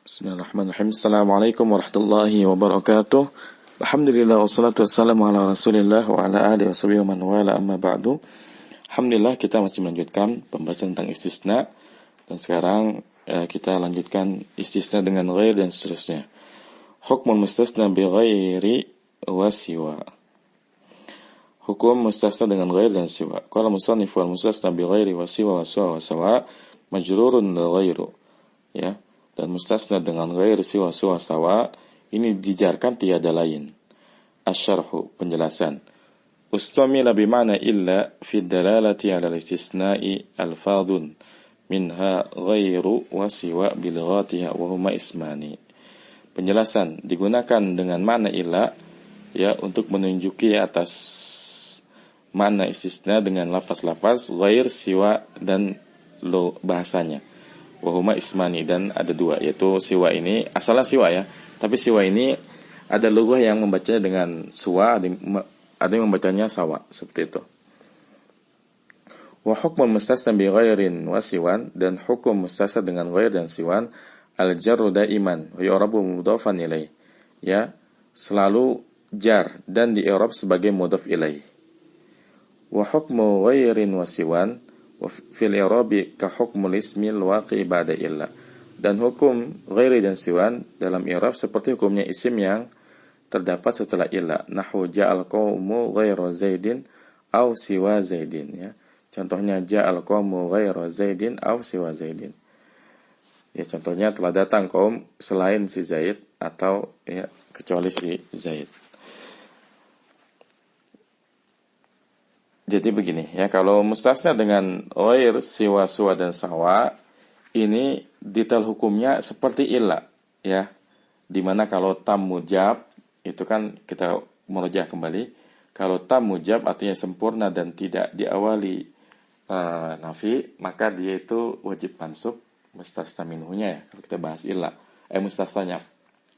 Bismillahirrahmanirrahim. Assalamualaikum warahmatullahi wabarakatuh. Alhamdulillah wassalatu wassalamu ala Rasulillah wa ala alihi washabihi wa man wala amma ba'du. Alhamdulillah kita masih melanjutkan pembahasan tentang istisna dan sekarang kita lanjutkan istisna dengan ghair dan seterusnya. Hukmul mustasna bi ghairi wa siwa. Hukum mustasna dengan ghair dan siwa. Qala musannif wal mustasna bi ghairi wa siwa wa sawa majrurun ghairu. Ya. Dan mustasna dengan ghair siwa sawa ini dijarkan tiada lain. Asy-syarhu penjelasan. Ustamila bima'na illa fi dalalati 'ala al-istisna'i alfadhun minha ghairu wa siwa bil ghatiha wa huma ismani. Penjelasan digunakan dengan makna illa ya untuk menunjuki atas makna istisna dengan lafaz-lafaz ghair, siwa dan lo bahasanya. Wahuma ismani, dan ada dua, yaitu siwa ini asalnya siwa ya, tapi siwa ini ada lughah yang membacanya dengan suwa, ada yang membacanya sawa, seperti itu. Wa hukmul mustasna bi ghairin wa siwan, dan hukum mustasna dengan ghair dan siwan al-jarru daiman wa yu'rabu mudhafan ilaih, ya selalu jar dan di-i'rab sebagai mudhaf ilaih. Wa hukmu ghairin wa siwan fil i'rabi ka hukmul ismil waqi' ba'da illa, dan hukum ghairi dan siwan dalam i'rab seperti hukumnya isim yang terdapat setelah illa. Nahwu ja'al qaumu ghairu zaidin aw siwa zaidin, ya contohnya ja'al qaumu ghairu zaidin aw siwa zaidin, ya contohnya telah datang kaum selain si Zaid atau ya kecuali si Zaid. Jadi begini ya, kalau mustasna dengan ghair, siwa, suwa dan sawa ini detail hukumnya seperti illa ya. Dimana kalau tam mujab itu kan kita merujak kembali. Kalau tam mujab artinya sempurna dan tidak diawali nafi, maka dia itu wajib mansub mustasna minhunya ya. Kalau kita bahas illa mustasnanya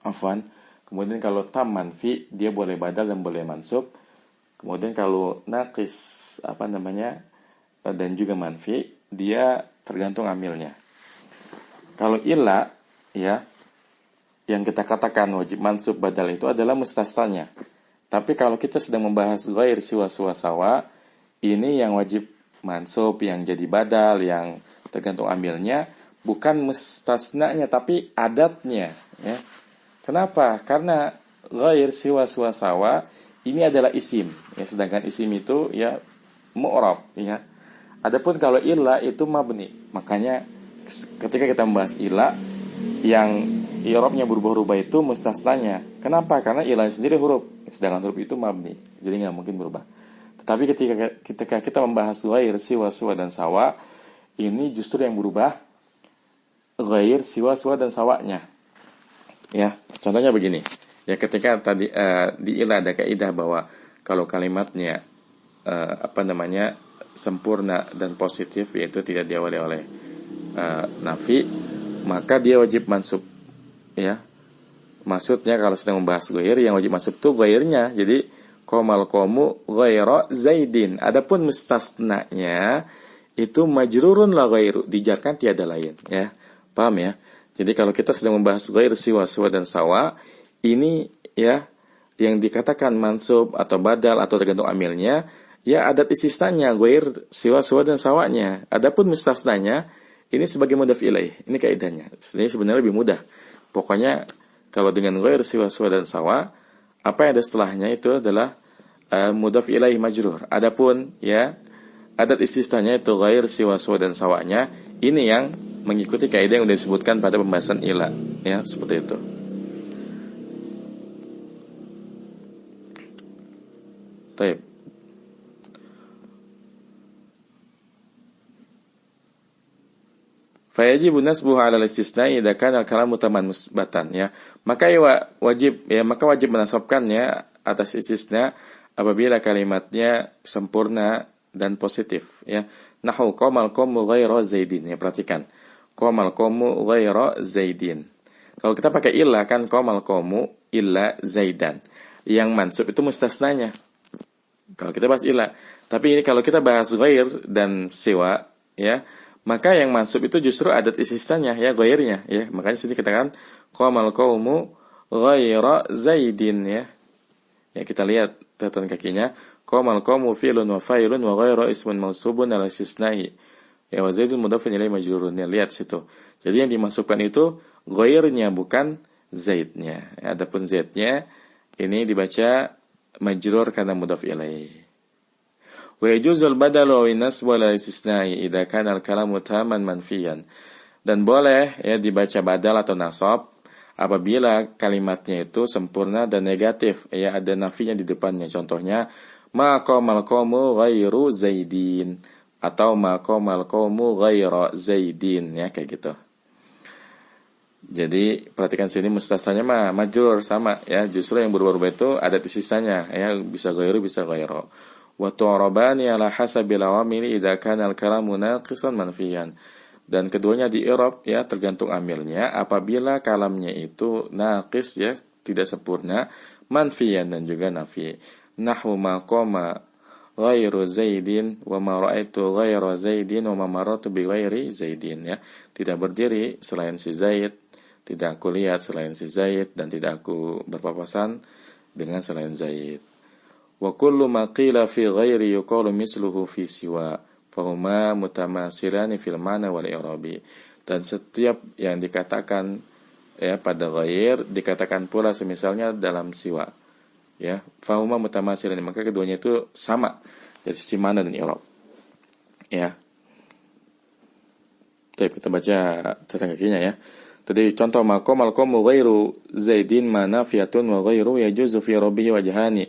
afwan. Kemudian kalau tam manfi dia boleh badal dan boleh mansub. Kemudian kalau naqis dan juga manfi, dia tergantung amilnya. Kalau illa ya yang kita katakan wajib mansub badal itu adalah mustasnanya. Tapi kalau kita sedang membahas ghair, siwa, sawa, ini yang wajib mansub, yang jadi badal, yang tergantung amilnya, bukan mustasnanya tapi adatnya ya. Kenapa? Karena ghair, siwa, sawa ini adalah isim, ya, sedangkan isim itu ya mu'rab, ya. Adapun kalau illa itu mabni. Makanya ketika kita membahas illa yang i'rabnya berubah-ubah itu mustasnanya. Kenapa? Karena illa sendiri huruf, sedangkan huruf itu mabni. Jadi nggak mungkin berubah. Tetapi ketika kita membahas ghair, siwa, dan sawa, ini justru yang berubah ghair, siwa, dan sawanya. Ya, contohnya begini. Ya ketika tadi di illa ada kaidah bahwa kalau kalimatnya sempurna dan positif, yaitu tidak diawali oleh nafi, maka dia wajib mansub ya. Maksudnya kalau sedang membahas ghair, yang wajib mansub itu ghairnya. Jadi qamal qaumu ghairu zaidin. Adapun mustasnanya itu majrurun la ghairu, dijarkan tiada lain ya. Paham ya? Jadi kalau kita sedang membahas ghair, siwa, dan sawa, ini ya yang dikatakan mansub atau badal atau tergantung amilnya, ya adat istisnanya ghair, siwa, dan sawanya. Adapun mustasnanya ini sebagai mudhaf ilaih. Ini kaidahnya. Ini sebenarnya lebih mudah. Pokoknya kalau dengan ghair, siwa, dan sawa, apa yang ada setelahnya itu adalah mudhaf ilaih majrur. Adapun ya adat istisnanya itu ghair, siwa, dan sawanya, ini yang mengikuti kaidah yang sudah disebutkan pada pembahasan illa ya, seperti itu. Baik. Fayajibu nasbuhu 'ala al-istisna'i idza kana al-kalamu taman musbatan ya. Maka wajib menasabkannya atas istisna apabila kalimatnya sempurna dan positif ya. Nahwu qamal qaumu ghairu zaidin ya, perhatikan. Qamal qaumu ghairu zaidin. Kalau kita pakai illa kan qamal qaumu illa zaidan. Yang mansub itu mustasnanya. Kalau kita bahas illa. Tapi ini kalau kita bahas ghair dan siwa ya, Maka yang masuk itu justru adat istisnanya ya, ghairnya ya. Makanya sini katakan qamal qaumu ghaira Zaidin ya. Ya kita lihat catatan kakinya. Qamal qaumu fi'lun wa fa'ilun wa ghaira ismun mansubun ala istisna'i. Ya wa Zaidun mudhafun ilaihi majrurun. Ya, lihat situ. Jadi yang dimasukkan itu ghairnya bukan Zaidnya. Ya, adapun Zaidnya ini dibaca majrur karena mudhaf ilaihi. Wa yajuzul badalu wa nasbu ala istisna'i idza kana al-kalamu taman manfiyan. Dan boleh ya dibaca badal atau nasab apabila kalimatnya itu sempurna dan negatif, ya ada nafinya di depannya. Contohnya ma qamal qaumu ghairu Zaidin atau ma qamal qaumu ghaira Zaidin ya, kayak gitu. Jadi perhatikan sini mustasnanya majrur sama ya, justru yang berubah-ubah itu ada sisanya ya, bisa ghairu bisa ghaira. Wa tu'rabani ala hasabil awamili idza kana al-kalamu naqisan manfiyan. Dan keduanya di i'rab ya tergantung amilnya, apabila kalamnya itu naqis ya, tidak sempurna, manfiyan dan juga nafi. Nahwu ma qama ghairu Zaidin wa ma ra'aitu ghaira Zaidin wa ma marartu bi ghairi Zaidin ya. Tidak berdiri selain si Zaid, tidak aku lihat selain si Zaid, dan tidak aku berpapasan dengan selain Zaid. Wa kullu ma qila fi ghairi yuqalu misluhu fi siwa fahuma mutamasilani fil ma'na wal i'rabi. Dan setiap yang dikatakan ya pada ghair dikatakan pula semisalnya dalam siwa ya, fahuma mutamasilani, maka keduanya itu sama dari sisi makna dan i'rab ya. Oke, kita baca catatan kakinya ya. Tadi contoh maqamal qaumu ghairu Zaidin manafiyatun wa ghairu yajuzu fi rabbihi wajhani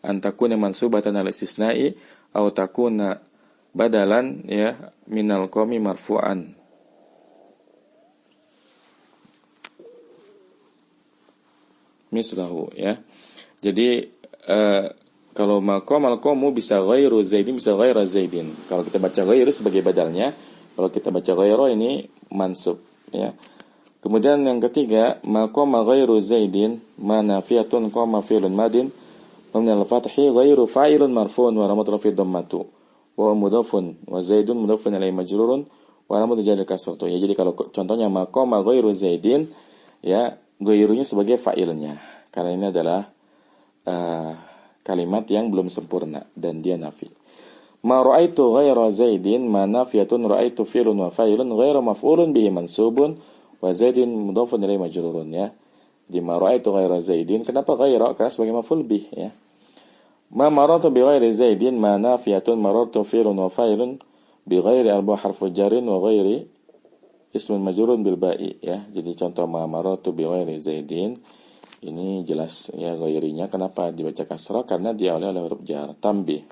an takuna mansubatan al istisna'i aw takuna badalan ya minal qaumi marfu'an. Mislahu ya. Jadi kalau maqamal qaumu bisa ghairu Zaidin bisa ghaira Zaidin. Kalau kita baca ghairu sebagai badalnya, kalau kita baca ghairu ini mansub ya. Kemudian yang ketiga maqama ghairu Zaidin manafiyatun qama fi'lun madin wa min al-fathi ghairu fa'ilun marfu'un wa ramatu fi dhammatu wa mudhafun wa Zaidun mudhafun ilaihi majrurun wa ramatu jadi kasratu ya. Jadi kalau contohnya maqama ghairu Zaidin ya, ghairunya sebagai fa'ilnya karena ini adalah kalimat yang belum sempurna dan dia nafi. Ma ra'aitu ghaira Zaidin manafiyatun ra'aitu fi'lun wa fa'ilun ghairu maf'ulun bihi mansubun wa Zaidin mudhafun ilaihi majrurun ya. Di ma ra'aitu ghaira Zaidin, kenapa ghaira? Karena sebagai maf'ul bih ya. Ma marartu bi ghairi Zaidin ma nafiyatun marartu fi'lun wa fa'ilun bi ghairi arba harfu jarin wa ghairi ismun majrurun bil ba'i ya. Jadi contoh ma marartu bi ghairi Zaidin ini jelas ya ghairinya kenapa dibaca kasrah, karena diawali oleh huruf jar. Tambih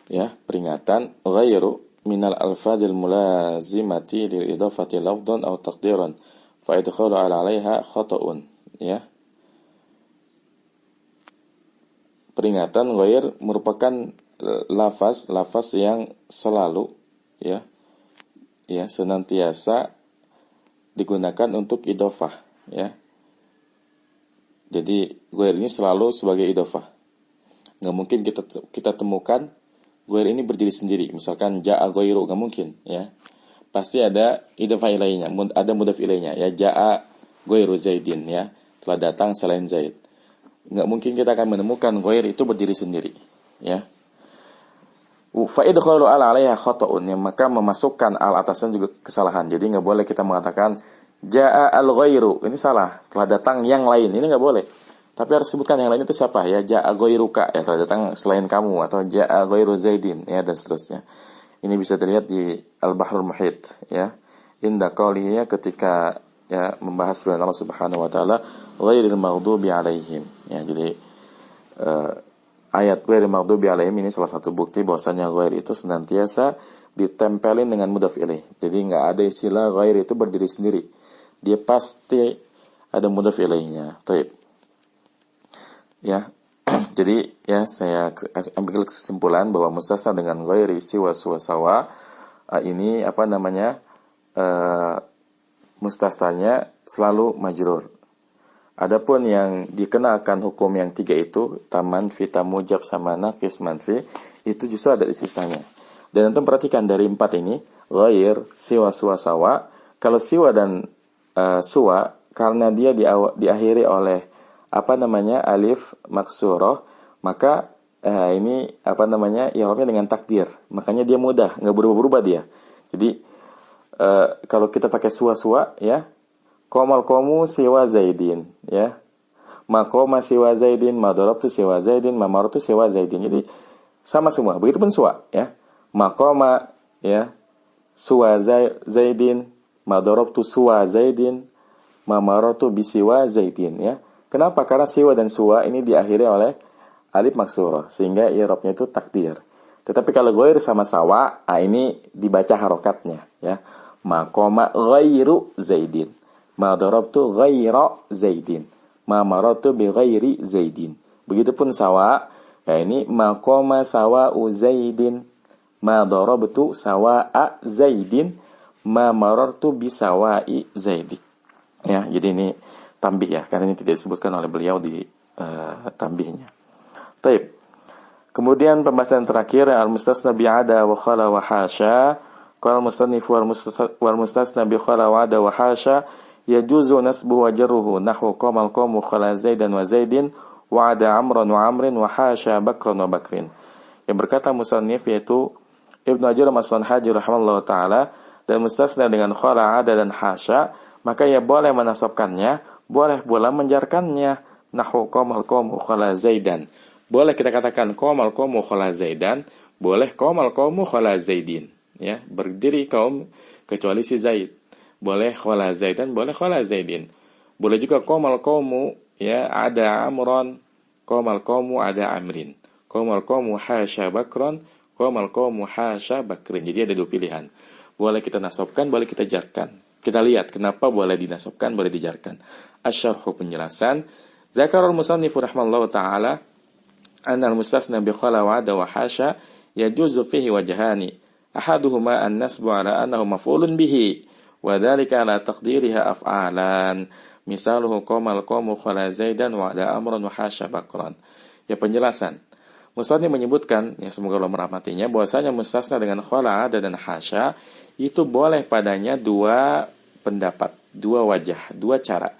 ya, peringatan ghairu minal alfazil mulazimati lil idafati lafdhan aw taqdiran fa idkhalu ala 'alaiha khata'un ya. Peringatan ghair merupakan lafaz yang selalu ya senantiasa digunakan untuk idhofah ya. Jadi ghair ini selalu sebagai idhofah. Enggak mungkin kita temukan ghair ini berdiri sendiri. Misalkan ja'a ghairu, enggak mungkin ya. Pasti ada idhofah ilainya, ada mudhaf ilainya ya. Ja'a ghairu Zaidin ya, telah datang selain Zaid. Enggak mungkin kita akan menemukan ghair itu berdiri sendiri ya. Fa idkhalu ala 'alaiha khata'un, yang maka memasukkan al atasnya juga kesalahan. Jadi enggak boleh kita mengatakan ja'a al-ghairu, ini salah, telah datang yang lain, ini enggak boleh. Tapi harus sebutkan yang lain itu siapa ya, ja'a ghairuka ya, telah datang selain kamu, atau ja'a ghairu Zaidin ya, dan seterusnya. Ini bisa dilihat di Al-Bahrul Muhit ya. Inda qawlihi, ketika ya membahas firman Allah Subhanahu wa taala ghairil maghdubi alaihim ya. Jadi ayat ghairil maghdubi alaihim ini salah satu bukti bahwasanya ghair itu senantiasa ditempelin dengan mudhaf ilaih. Jadi enggak ada istilah ghair itu berdiri sendiri. Dia pasti ada mudhaf ilaihnya. Baik. Ya. Jadi ya saya ambil kesimpulan bahwa mustasna dengan ghairi siwa sawa ini mustasnanya selalu majrur. Adapun yang dikenakan hukum yang tiga itu taman, fita, mujab sama naqis manfi, itu justru ada istisnanya. Dan antum perhatikan dari 4 ini, ghair, siwa, suwa, sawa. Kalau siwa dan suwa, karena dia diakhiri oleh alif maksurah, maka ini i'rabnya dengan takdir. Makanya dia mudah, nggak berubah-ubah dia. Jadi kalau kita pakai suwa-suwa, ya, qomal qomu siwa zaidin, ya, maqama siwa zaidin, ma darabtu siwa zaidin, ma marartu siwa zaidin. Jadi sama semua. Begitupun suwa, ya, maqama, ya, suwa zaidin, ma darabtu suwa zaidin, ma marartu bi siwa zaidin, ya. Kenapa? Karena siwa dan suwa ini diakhiri oleh alif maksurah, sehingga i'rabnya itu takdir. Tetapi kalau ghair sama sawa, ini dibaca harokatnya, ya. Maqama ghairu zaidin, ma darabtu ghaira zaidin, ma marartu bi ghairi zaidin. Begitupun sawa, ya, ini maqama sawa'u zaidin, ma darabtu sawa'a zaidin, ma marartu bi sawa'i zaidin. Ya, jadi ini tambih, ya, karena ini tidak disebutkan oleh beliau di tambihnya. Baik. Kemudian pembahasan terakhir, al-mustasna bi'ada wa khala wa hasya. Qala al-musannif wal mustasna bi khala wa ada wa hasya yajuzu nasbu wa jarruhu nahwu qamal qamu khala zaidan wa zaidin wa ada amran wa amrin wa hasya bakran wa bakrin. Yang berkata musannif yaitu Ibnu Hajar As-Sanhaji rahimahullah taala, dan mustasna dengan khala, ada dan hasya, maka ia boleh menasabkannya, boleh pula menjarkannya. Nahwu qamal qamu khala zaidan, boleh kita katakan qamal qamu khala zaidan, boleh qamal qamu khala zaidin, ya, berdiri kaum kecuali si Zaid. Boleh khala zaidan, boleh khala zaidin. Boleh juga qamal qamu, ya, ada amran, qamal qamu ada amrin. Qamal qamu hasya bakran, qamal qamu hasya bakrin. Jadi ada dua pilihan. Boleh kita nasabkan, boleh kita jarkan. Kita lihat kenapa boleh dinasabkan, boleh dijarkan. Asy-syarhu, penjelasan. Zakarul musannifu rahimallahu taala anna al-mustasna bi khala wa ada wa hasya yajuzu fihi wajhani. Ahaduhuma an-nasbu ala annahu maf'ulun bihi wa dzalika ala taqdiriha af'alan. Misaluhu qamal qamu khala zaidan wa ada amran wa hasya bakran. Ya, penjelasan. Musannif menyebutkan, ya, semoga Allah merahmatinya, bahwasanya mustasna dengan khala, ada dan hasya itu boleh padanya dua pendapat, dua wajah, dua cara.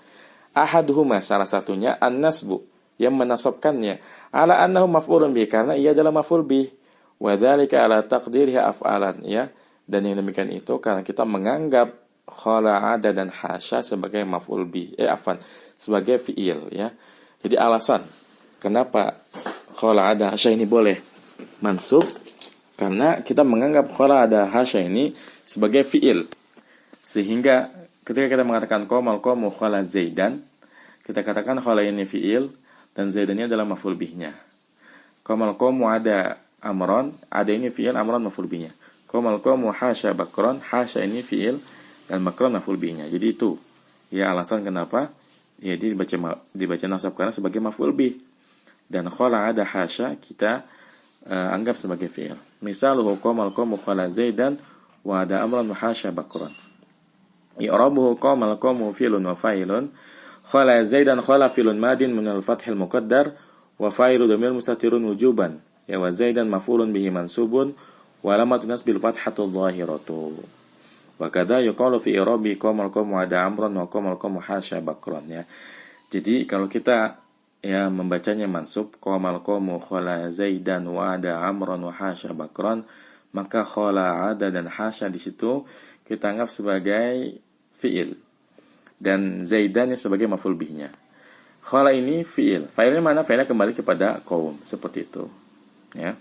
Ahaduhuma, salah satunya, an-nasbu, yang menasabkannya ala annahu maf'ulun bih, karena ia adalah maf'ul bih, wa dzalika ala taqdiriha af'alan, ya, dan yang demikian itu karena kita menganggap khala, ada dan hasya sebagai maf'ul bih, sebagai fi'il, ya. Jadi alasan kenapa khala, ada, hasya ini boleh mansub, karena kita menganggap khala, ada, hasya ini sebagai fi'il, sehingga ketika kita mengatakan qamal qamu khala zaidan, kita katakan khala ini fi'il dan zaidan ini adalah maf'ul bihnya. Qamal qamu ada amran, ada ini fi'il, amran maf'ul bihnya. Qamal qamu hasya bakran, hasya ini fi'il dan bakran maf'ul bihnya. Jadi itu, ya, alasan kenapa ya dibaca nasab karena sebagai maf'ul bih. Dan khala, ada, hasya kita anggap sebagai fi'il. Misaluhu qamal qamu khala zaidan wa ada amran wa hasya bakran. i'rabuhu qamal qamu fi'lun wa fa'ilun, khala zaidan khala fi'lun madin min al-fathil muqaddar wa fa'ilu dhamir mustatirun wujuban, ya, wa zaidan maf'ulun bihi mansubun wa alamatu nasbil fathatu dhahiratu. Wa kadza yuqalu fi i'rabi qamal qamu ada amran wa qamal qamu hasya bakran, ya. Jadi kalau kita, ya, membacanya mansub qamal qamu khala zaidan wa ada amran wa hasya bakran, maka khala, ada dan hasya di situ kita anggap sebagai fi'il dan zaidan sebagai maf'ul bihnya. Khala ini fi'il. Fa'ilnya mana? Fa'ilnya kembali kepada qaum, seperti itu, ya.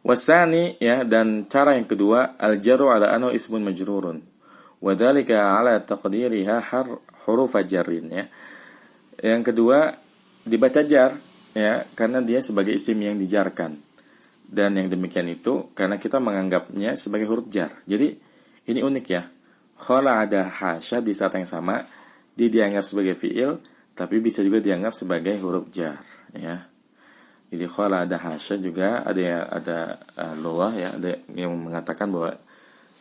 Wasani, ya, dan cara yang kedua, al-jarru ala annahu ismun majrurun wa dzalika ala taqdiriha huruf jarrin, ya. Yang kedua, dibaca jar, ya, karena dia sebagai isim yang dijarkan. Dan yang demikian itu karena kita menganggapnya sebagai huruf jar. Jadi ini unik, ya. Khala, ada, hasya di saat yang sama dia dianggap sebagai fi'il, tapi bisa juga dianggap sebagai huruf jar, ya. Jadi khala, ada, hasya juga ada lughah, ya, ada yang mengatakan bahwa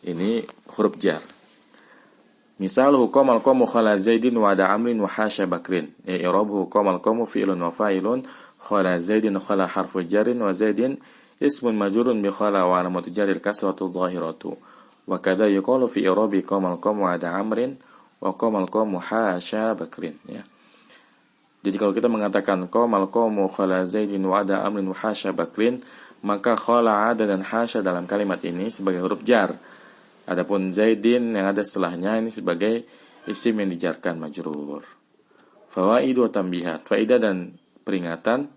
ini huruf jar. Misaluhu qamal qamu khala zaidin wa ada amrin wa hasya bakrin, i'rabuhu qamal qamu fi'lun wa fa'ilun, khala zaidin khala harfu jarrin wa zaidin ismun majrurun bi khala wa alamatu jarril kasratu dhahiratu. Wa kadza yuqalu fi i'rabi qamal qamu 'ada amrin wa qamal qamu hasya bakrin, ya. Jadi kalau kita mengatakan qamal qamu khala zaidin wa 'ada amrin wa hasya bakrin, maka khala, 'ada dan hasya dalam kalimat ini sebagai huruf jar. Adapun zaidin yang ada setelahnya ini sebagai isim yang dijarkan majrur. Fawaid wa tambihat, faidah dan peringatan.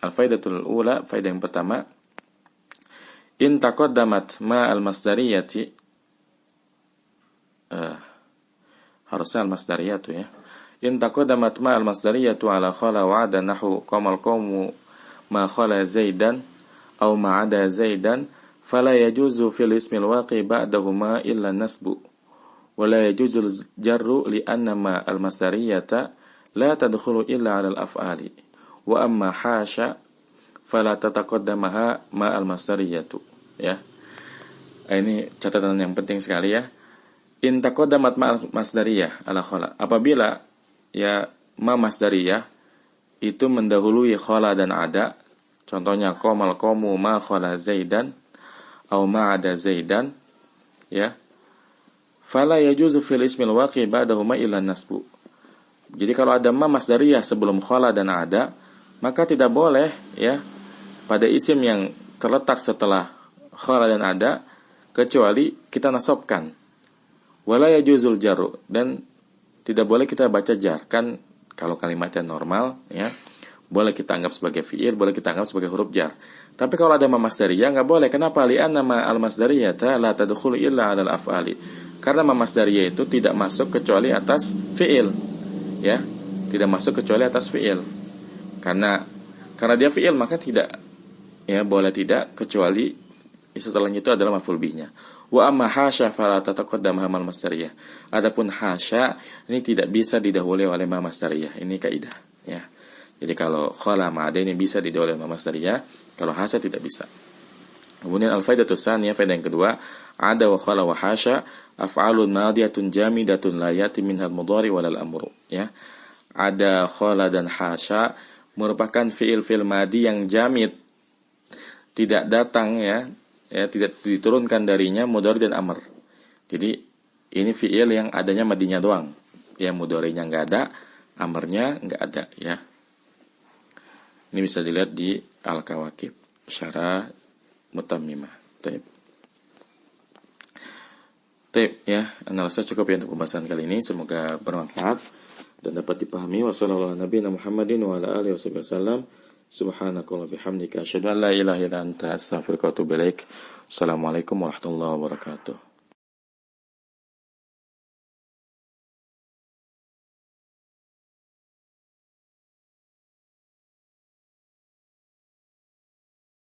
Al-faidatul ula, faidah yang pertama, in taqaddamat ma al-masdariyati, harusnya al-masdariyatu, ya. In taqaddamat ma al-masdariyatu ala khala wa 'ada nahu qamal qawmu ma khala zaidan aw ma 'ada zaidan fala yajuzu fil ismil waqi ba'dahuma illa nasbu wa la yajuzu jarru li anna ma al-masdariyata la tadkhulu illa 'ala al-af'ali wa amma hasya fala tataqaddamaha ma al-masdariyatu, ya. Ini catatan yang penting sekali, ya. In taqaddamat ma al-masdariyah ala khala, apabila ya ma masdariyah itu mendahului khala dan ada, contohnya qamal qamu ma khala zaidan atau ma ada zaidan, ya, fala yajuzu fil ismil waqi ba'dahuma illa nasbu. Jadi kalau ada ma masdariyah sebelum khala dan ada, maka tidak boleh, ya, pada isim yang terletak setelah khala dan ada kecuali kita nasabkan. Wala yajuzul jarru, dan tidak boleh kita baca jar. Kan kalau kalimatnya normal, ya, boleh kita anggap sebagai fi'il, boleh kita anggap sebagai huruf jar. Tapi kalau ada ma masdariyah enggak boleh. Kenapa? Li'anna ma al-masdariyata la tadkhulu illa 'ala al-af'ali. Karena ma masdariyah itu tidak masuk kecuali atas fi'il, ya. Tidak masuk kecuali atas fi'il. Karena dia fi'il maka tidak, ya, boleh tidak kecuali setelahnya itu adalah maf'ul bihnya. Wa amma hasya fala tataqaddamaha mal masdariyah. Adapun hasya ini tidak bisa didahului oleh ma masdariyah. Ini kaidah, ya. Jadi kalau khala ma ada ini bisa didahului oleh ma masdariyah, kalau hasya tidak bisa. Kemudian al-faidatus tsaniyah, faedah yang kedua, ada wa khala wa hasya af'alun madiyatun jamidatun la yati minhal mudhari walal amru, ya. Ada, khala dan hasya merupakan fi'il madi yang jamid, tidak datang, ya, tidak diturunkan darinya mudhari dan amr. Jadi ini fi'il yang adanya madinya doang, ya, mudharinya enggak ada, amrnya enggak ada, ya. Ini bisa dilihat di Al-Kawakib Syarah Mutammimah. Taib, ya. Analisa cukup ya untuk pembahasan kali ini, semoga bermanfaat dan dapat dipahami. Wassallallahu ala nabiyina Muhammadin wa ala alihi wasallam. Subhanakallah bihamdika asyhadu an la ilaha illa anta astaghfiruka wa atubu ilaik. Assalamualaikum warahmatullahi wabarakatuh.